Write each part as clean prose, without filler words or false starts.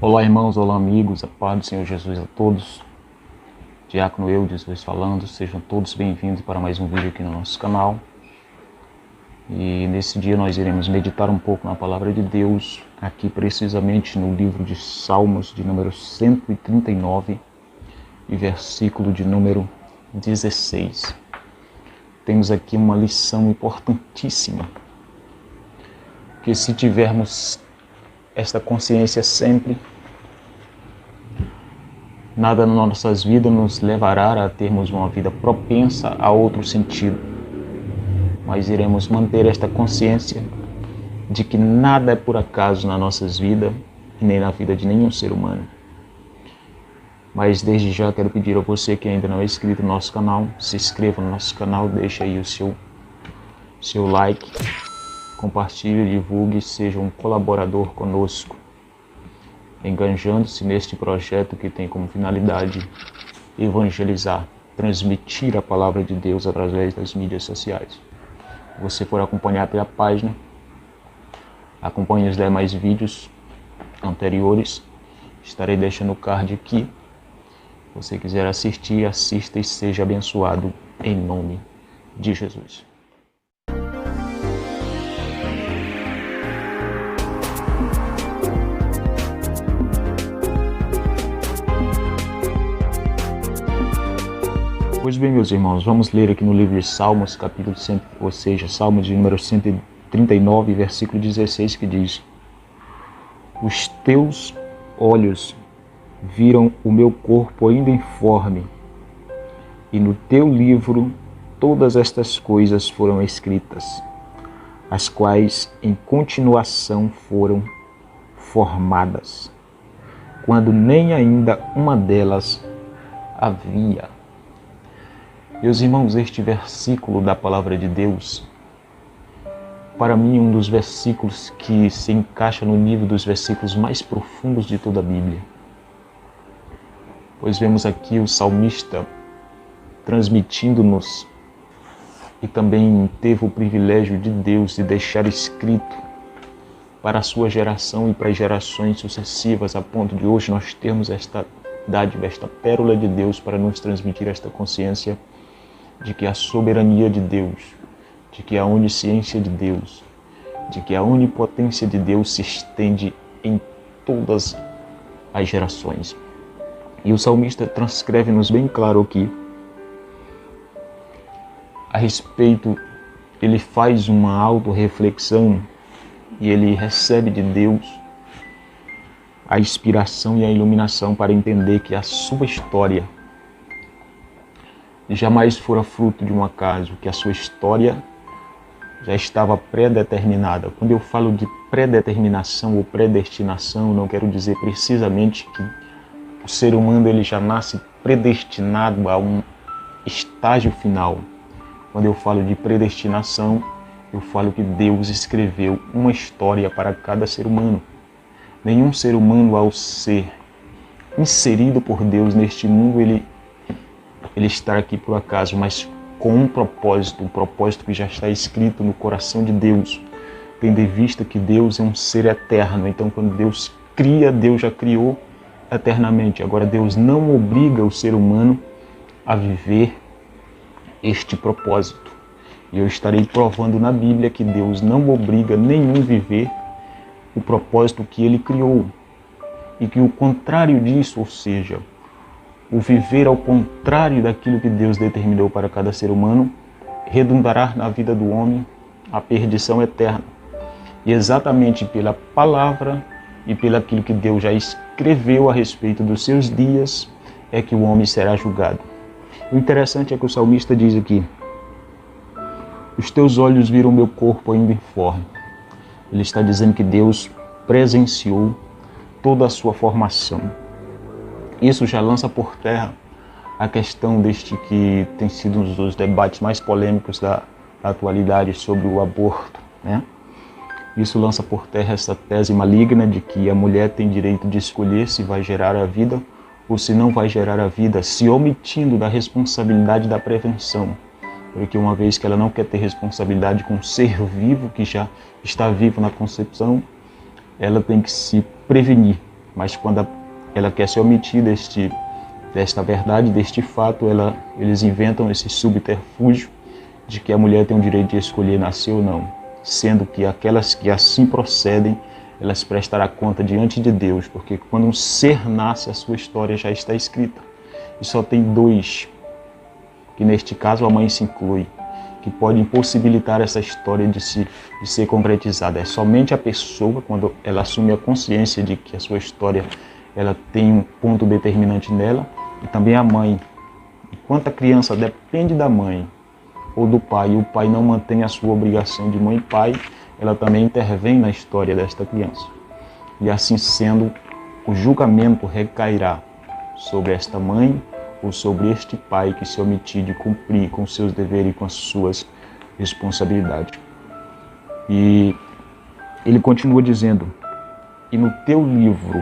Olá irmãos, olá amigos, a paz do Senhor Jesus a todos. Diácono Eudes falando, sejam todos bem-vindos para mais um vídeo aqui no nosso canal. E nesse dia nós iremos meditar um pouco na palavra de Deus, aqui precisamente no livro de Salmos de número 139 e versículo de número 16. Temos aqui uma lição importantíssima, que se tivermos esta consciência sempre, nada nas nossas vidas nos levará a termos uma vida propensa a outro sentido. Mas iremos manter esta consciência de que nada é por acaso nas nossas vidas e nem na vida de nenhum ser humano. Mas desde já quero pedir a você que ainda não é inscrito no nosso canal, se inscreva no nosso canal, deixe aí o seu like, compartilhe, divulgue, seja um colaborador conosco, engajando-se neste projeto que tem como finalidade evangelizar, transmitir a palavra de Deus através das mídias sociais. Se você for acompanhar pela página, acompanhe os demais vídeos anteriores, estarei deixando o card aqui. Se você quiser assistir, assista e seja abençoado em nome de Jesus. Pois bem, meus irmãos, vamos ler aqui no livro de Salmos, capítulo 100, ou seja, Salmo de número 139, versículo 16, que diz: Os teus olhos viram o meu corpo ainda informe, e no teu livro todas estas coisas foram escritas, as quais em continuação foram formadas, quando nem ainda uma delas havia. Meus irmãos, este versículo da palavra de Deus, para mim, é um dos versículos que se encaixa no nível dos versículos mais profundos de toda a Bíblia. Pois vemos aqui o salmista transmitindo-nos, e também teve o privilégio de Deus de deixar escrito para a sua geração e para as gerações sucessivas, a ponto de hoje nós termos esta dádiva, esta pérola de Deus para nos transmitir esta consciência de que a soberania de Deus, de que a onisciência de Deus, de que a onipotência de Deus se estende em todas as gerações. E o salmista transcreve-nos bem claro aqui a respeito, ele faz uma autorreflexão e ele recebe de Deus a inspiração e a iluminação para entender que a sua história jamais fora fruto de um acaso, que a sua história já estava pré-determinada. Quando eu falo de pré-determinação ou predestinação, não quero dizer precisamente que o ser humano ele já nasce predestinado a um estágio final. Quando eu falo de predestinação, eu falo que Deus escreveu uma história para cada ser humano. Nenhum ser humano, ao ser inserido por Deus neste mundo, ele está aqui por acaso, mas com um propósito que já está escrito no coração de Deus. Tendo em vista que Deus é um ser eterno, então quando Deus cria, Deus já criou eternamente. Agora Deus não obriga o ser humano a viver este propósito. E eu estarei provando na Bíblia que Deus não obriga nenhum a viver o propósito que ele criou. E que o contrário disso, ou seja, o viver ao contrário daquilo que Deus determinou para cada ser humano, redundará na vida do homem a perdição eterna. E exatamente pela palavra e pelo aquilo que Deus já escreveu a respeito dos seus dias, é que o homem será julgado. O interessante é que o salmista diz aqui: os teus olhos viram meu corpo ainda informe. Ele está dizendo que Deus presenciou toda a sua formação. Isso já lança por terra a questão deste que tem sido um dos debates mais polêmicos da atualidade sobre o aborto, né? Isso lança por terra essa tese maligna de que a mulher tem direito de escolher se vai gerar a vida ou se não vai gerar a vida, se omitindo da responsabilidade da prevenção. Porque uma vez que ela não quer ter responsabilidade com um ser vivo que já está vivo na concepção, ela tem que se prevenir. mas quando ela quer se omitir desta verdade, deste fato, eles inventam esse subterfúgio de que a mulher tem o direito de escolher nascer ou não, sendo que aquelas que assim procedem, elas prestarão conta diante de Deus, porque quando um ser nasce, a sua história já está escrita. E só tem dois, que neste caso a mãe se inclui, que pode impossibilitar essa história de ser concretizada. É somente a pessoa, quando ela assume a consciência de que a sua história ela tem um ponto determinante nela, e também a mãe. Enquanto a criança depende da mãe ou do pai, e o pai não mantém a sua obrigação de mãe e pai, ela também intervém na história desta criança. E assim sendo, o julgamento recairá sobre esta mãe ou sobre este pai que se omitir de cumprir com seus deveres e com as suas responsabilidades. E ele continua dizendo, e no teu livro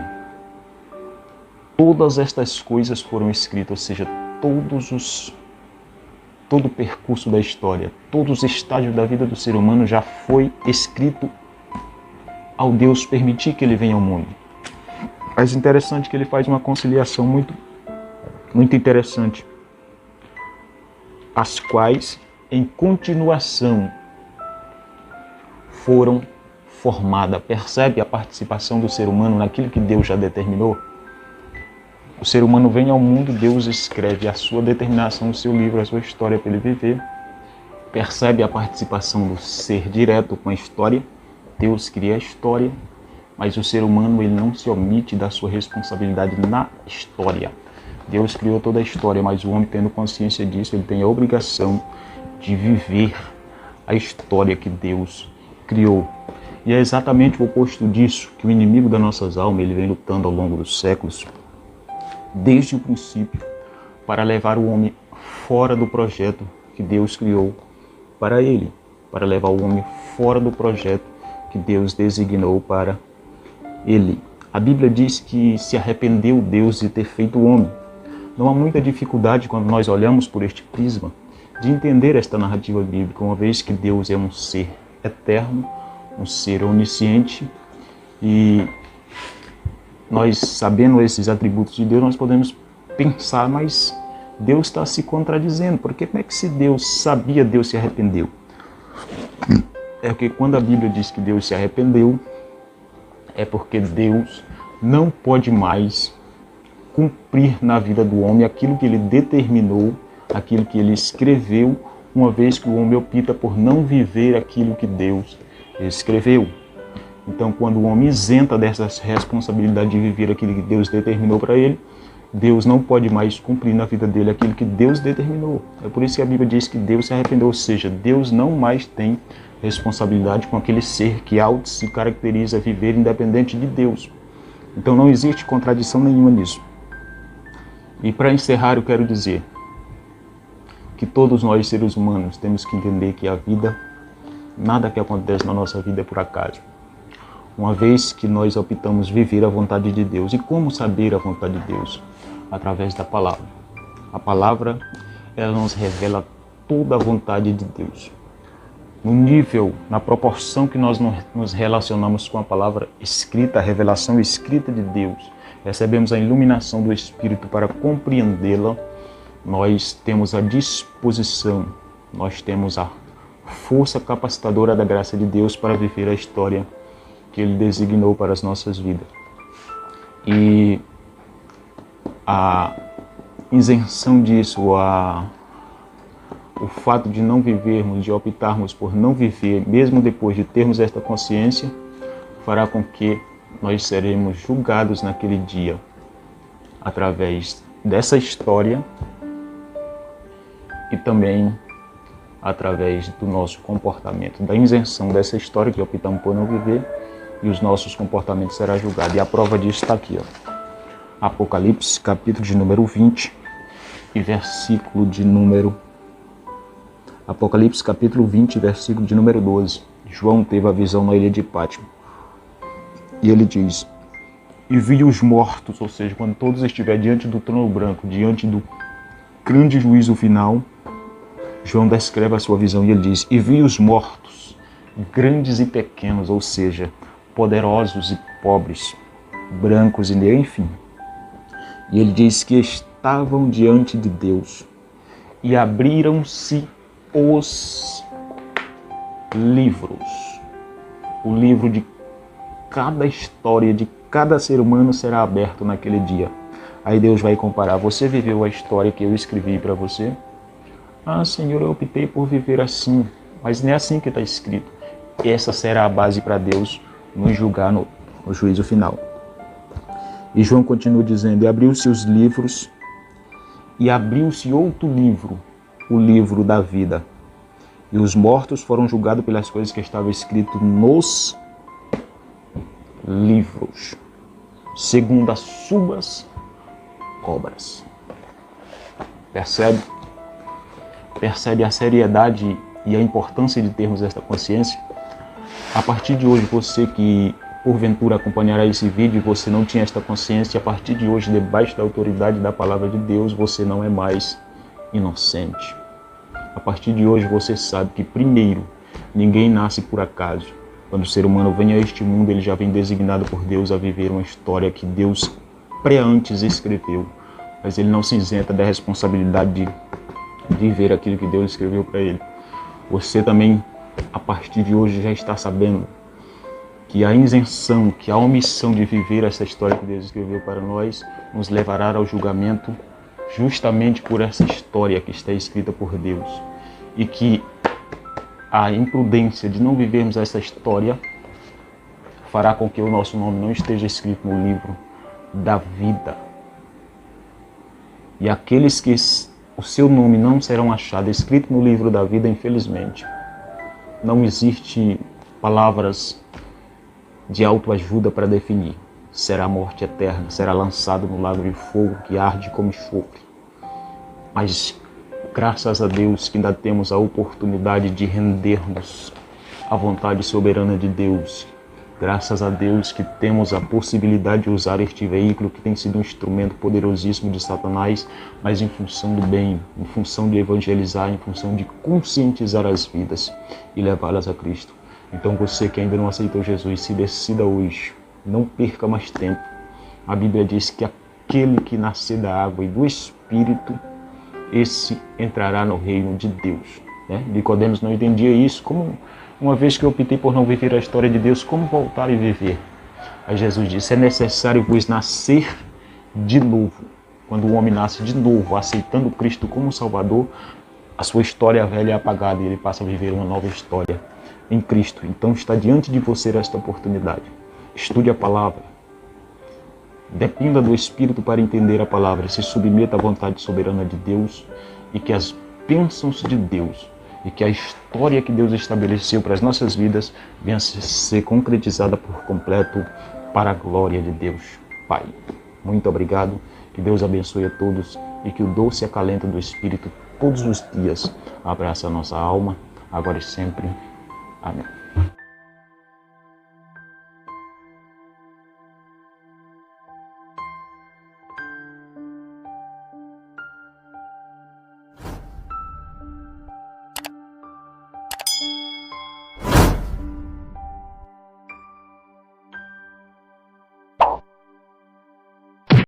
todas estas coisas foram escritas, ou seja, todo o percurso da história, todos os estágios da vida do ser humano já foi escrito ao Deus permitir que ele venha ao mundo. Mas interessante que ele faz uma conciliação muito interessante, as quais, em continuação, foram formadas. Percebe a participação do ser humano naquilo que Deus já determinou? O ser humano vem ao mundo, Deus escreve a sua determinação, o seu livro, a sua história para ele viver. Percebe a participação do ser direto com a história? Deus cria a história, mas o ser humano ele não se omite da sua responsabilidade na história. Deus criou toda a história, mas o homem, tendo consciência disso, ele tem a obrigação de viver a história que Deus criou. E é exatamente o oposto disso que o inimigo das nossas almas ele vem lutando ao longo dos séculos, desde o princípio, para levar o homem fora do projeto que Deus criou para ele, para levar o homem fora do projeto que Deus designou para ele. A Bíblia diz que se arrependeu Deus de ter feito o homem. Não há muita dificuldade quando nós olhamos por este prisma de entender esta narrativa bíblica, uma vez que Deus é um ser eterno, um ser onisciente, e nós, sabendo esses atributos de Deus, nós podemos pensar, mas Deus está se contradizendo, porque como é que se Deus sabia, Deus se arrependeu? É porque quando a Bíblia diz que Deus se arrependeu, é porque Deus não pode mais cumprir na vida do homem aquilo que ele determinou, aquilo que ele escreveu, uma vez que o homem opta por não viver aquilo que Deus escreveu. Então, quando o homem isenta dessa responsabilidade de viver aquilo que Deus determinou para ele, Deus não pode mais cumprir na vida dele aquilo que Deus determinou. É por isso que a Bíblia diz que Deus se arrependeu, ou seja, Deus não mais tem responsabilidade com aquele ser que auto se caracteriza a viver independente de Deus. Então não existe contradição nenhuma nisso. E para encerrar eu quero dizer que todos nós seres humanos temos que entender que a vida, nada que acontece na nossa vida é por acaso. Uma vez que nós optamos viver a vontade de Deus. E como saber a vontade de Deus? Através da palavra. A palavra, ela nos revela toda a vontade de Deus. No nível, na proporção que nós nos relacionamos com a palavra escrita, a revelação escrita de Deus, recebemos a iluminação do Espírito para compreendê-la, nós temos a disposição, nós temos a força capacitadora da graça de Deus para viver a história que Ele designou para as nossas vidas. E a isenção disso, o fato de não vivermos, de optarmos por não viver, mesmo depois de termos esta consciência, fará com que nós seremos julgados naquele dia através dessa história e também através do nosso comportamento, da isenção dessa história que optamos por não viver, e os nossos comportamentos serão julgados. E a prova disso está aqui, ó. Apocalipse, capítulo de número 20 e versículo de número... Apocalipse, capítulo 20, versículo de número 12. João teve a visão na ilha de Pátimo. E ele diz: e vi os mortos, ou seja, quando todos estiverem diante do trono branco, diante do grande juízo final, João descreve a sua visão e ele diz: e vi os mortos, grandes e pequenos, ou seja, poderosos e pobres, brancos e negros, enfim. E ele diz que estavam diante de Deus e abriram-se os livros. O livro de cada história, de cada ser humano será aberto naquele dia. Aí Deus vai comparar. Você viveu a história que eu escrevi para você? Ah, Senhor, eu optei por viver assim. Mas não é assim que está escrito. Essa será a base para Deus nos julgar no juízo final. E João continua dizendo, e abriu-se os livros, e abriu-se outro livro, o livro da vida. E os mortos foram julgados pelas coisas que estavam escritas nos livros, segundo as suas obras. Percebe? Percebe a seriedade e a importância de termos esta consciência? A partir de hoje, você que porventura acompanhará esse vídeo e você não tinha esta consciência, a partir de hoje, debaixo da autoridade da palavra de Deus, você não é mais inocente. A partir de hoje, você sabe que, primeiro, ninguém nasce por acaso. Quando o ser humano vem a este mundo, ele já vem designado por Deus a viver uma história que Deus pré-antes escreveu. Mas ele não se isenta da responsabilidade de viver aquilo que Deus escreveu para ele. Você também, a partir de hoje, já está sabendo que a isenção, que a omissão de viver essa história que Deus escreveu para nós, nos levará ao julgamento justamente por essa história que está escrita por Deus. E que a imprudência de não vivermos essa história fará com que o nosso nome não esteja escrito no livro da vida. E aqueles que o seu nome não serão achados escrito no livro da vida, infelizmente, não existe palavras de autoajuda para definir. Será morte eterna, será lançado no lago de fogo que arde como enxofre. Mas graças a Deus que ainda temos a oportunidade de rendermos à vontade soberana de Deus. Graças a Deus que temos a possibilidade de usar este veículo que tem sido um instrumento poderosíssimo de Satanás, mas em função do bem, em função de evangelizar, em função de conscientizar as vidas e levá-las a Cristo. Então você que ainda não aceitou Jesus, se decida hoje, não perca mais tempo. A Bíblia diz que aquele que nascer da água e do Espírito, esse entrará no reino de Deus. Nicodemos não entendia isso. Como, uma vez que eu optei por não viver a história de Deus, como voltar e viver? Aí Jesus disse, é necessário vos nascer de novo. Quando o homem nasce de novo, aceitando Cristo como Salvador, a sua história velha é apagada e ele passa a viver uma nova história em Cristo. Então está diante de você esta oportunidade. Estude a palavra. Dependa do Espírito para entender a palavra. Se submeta à vontade soberana de Deus e que as bênçãos de Deus e que a história que Deus estabeleceu para as nossas vidas venha a ser concretizada por completo para a glória de Deus. Pai, muito obrigado. Que Deus abençoe a todos e que o doce acalento do Espírito todos os dias abraça a nossa alma, agora e sempre. Amém.